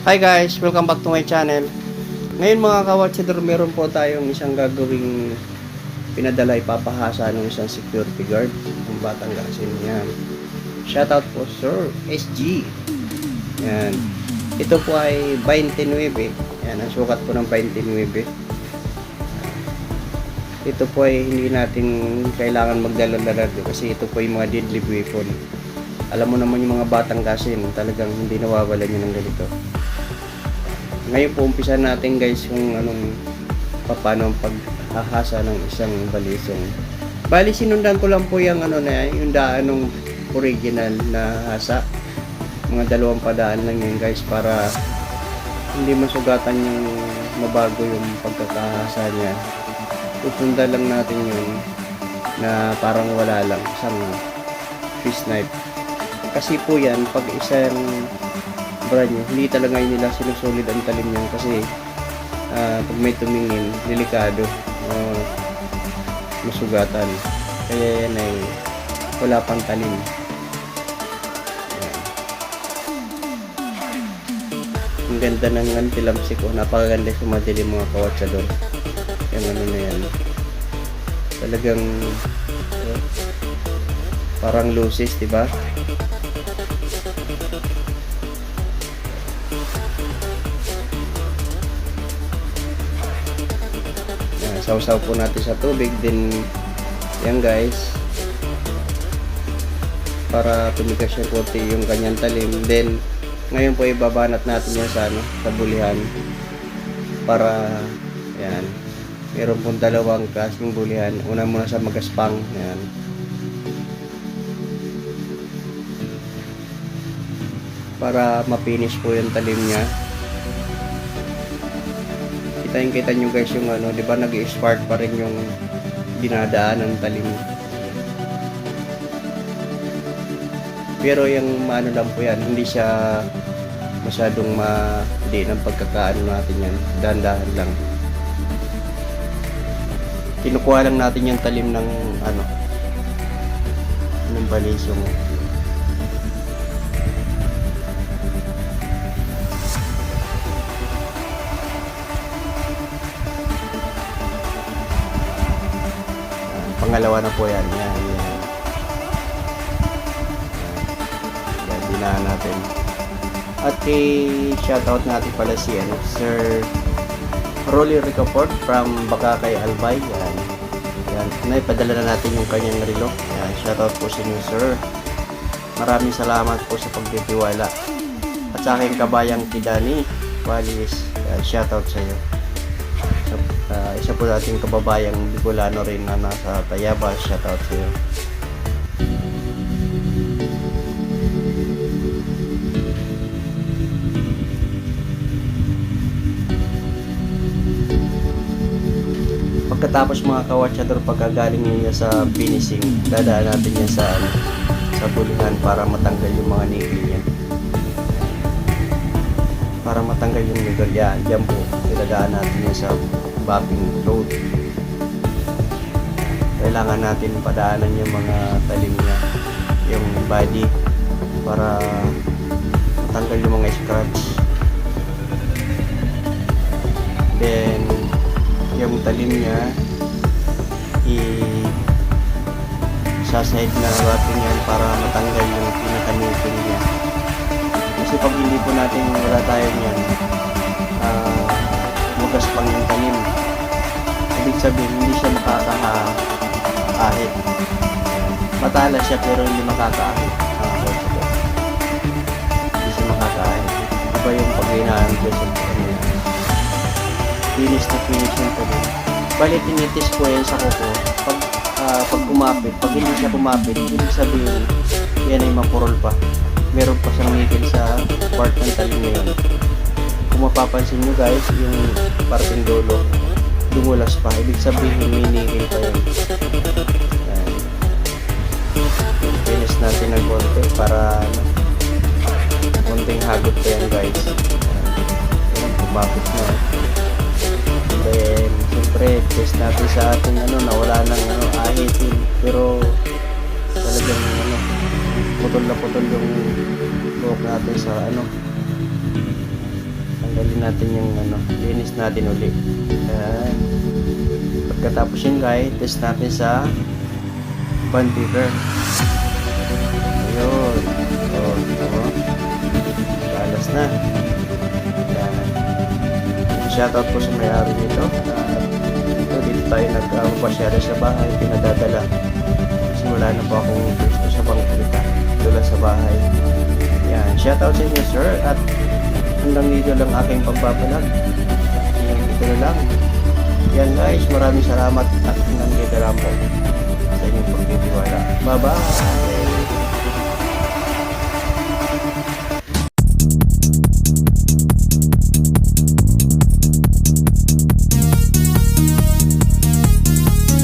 Hi guys, welcome back to my channel. Ngayon mga kawatsidor, meron po tayong isang gagawing pinadala, ipapahasa ng isang security guard ng Batangasin. Yan. Shoutout po Sir SG. Yan. Ito po ay 29. Yan, ang sukat po ng 29. Ito po ay hindi natin kailangan magdala-dala kasi ito po ay mga deadly weapon. Alam mo naman yung mga Batangasin, talagang hindi nawawalan yun ng ganito. Ngayon po umpisa natin guys yung paano ang paghahasa ng isang balisong. Bali sinundan ko lang po yung yung daan ng original na hasa. Mga 2 padaan lang yun guys para hindi masugatan yung mabago yung pagkakahasa niya. Susundan lang natin yun na parang wala lang isang fish knife. Kasi po yan pag isang brand nyo, hindi talaga nila sinusulit ang talim nyo kasi pag may tumingin, delikado, masugatan. Kaya yan ay wala pang talim. Ayan. Ang ganda ng antilamsik ko, napakaganda sa madilim mga kawatsador. Yung na yan, talagang parang lucis, diba? Sausaw po natin sa tubig din yan guys para tumigas siya puti yung kanyang talim. Then ngayon po ibabanat natin yan sa sa bulihan para yan, meron pong 2 kasing bulihan. Una muna sa magaspang yan, para mapinish po yung talim niya. Kita nyo guys yung di ba nag-spark pa rin yung dinadaan ng talim. Pero yung lang po yan, hindi siya masyadong hindi ng pagkakaano natin yan, dahan-dahan lang. Kinukuha lang natin yung talim ng ng balisong. Pangalawa na po yan. Yan. Dinahan natin. At shoutout natin pala si Sir Rolly Ricaport from Bakakay Albay. Yan. Yan. Naipadala na natin yung kanyang relo. Yan. Shoutout po sa inyo sir. Maraming salamat po sa pagtitiwala. At sa aking kabayang Kidani Walis. Shoutout sa iyo. Isa po nating kababayang Bicolano rin na nasa Tayabas. Shoutout sa iyo. Pagkatapos mga kawatsador, pagkagaling niya sa finishing, dadaan natin yan sa bulihan para matanggal yung mga nigel niya. Para matanggal yung nigel yan, dyan po dadaan natin yan sa bobbing road. Kailangan natin padaanan yung mga talim niya, yung body, para matanggal yung mga scratch. Then yung talim niya sa side na natin yan para matanggal yung pinaka-nipple niya. Kasi pag hindi po natin wala tayo niyan, magaspang yung talim, ibig sabihin hindi siya makakaahit. Matala siya pero hindi makakaahit. Hindi siya makakaahit. Iba yung pag-inahan ko sa finish na finish yung talim. Bali tinitis ko yan sa kuko. Pag kumapit, pag hindi siya kumapit, ibig sabihin yan ay mapurol pa. Meron pa siyang nickel sa part ng talim na yun. Kung mapapansin nyo guys, yung parting dulo dumulas pa, ibig sabihin may nickel pa yun. Finish natin ng konti para konting hagot pa yan guys. Kumapit na. Then siyempre test natin sa ating nawala ng ahitin, pero talagang putol na putol yung buhok natin sa Tanggalin natin yung linis natin uli. Yan. Pagkatapos yun guys, test natin sa bond paper. Ayun. Balas na. Yan. Shoutout po sa may-ari nito. Dito tayo nagpapasyari sa bahay, pinadadala. Kasi wala na po akong pwesto sa bangkita. Dula sa bahay. Yan. Shoutout sa inyo sir. At hanggang dito lang aking pagpapalag. Ito na lang. Yan guys, maraming salamat at hanggang dito lang po sa inyong pagtitiwala. Bye bye!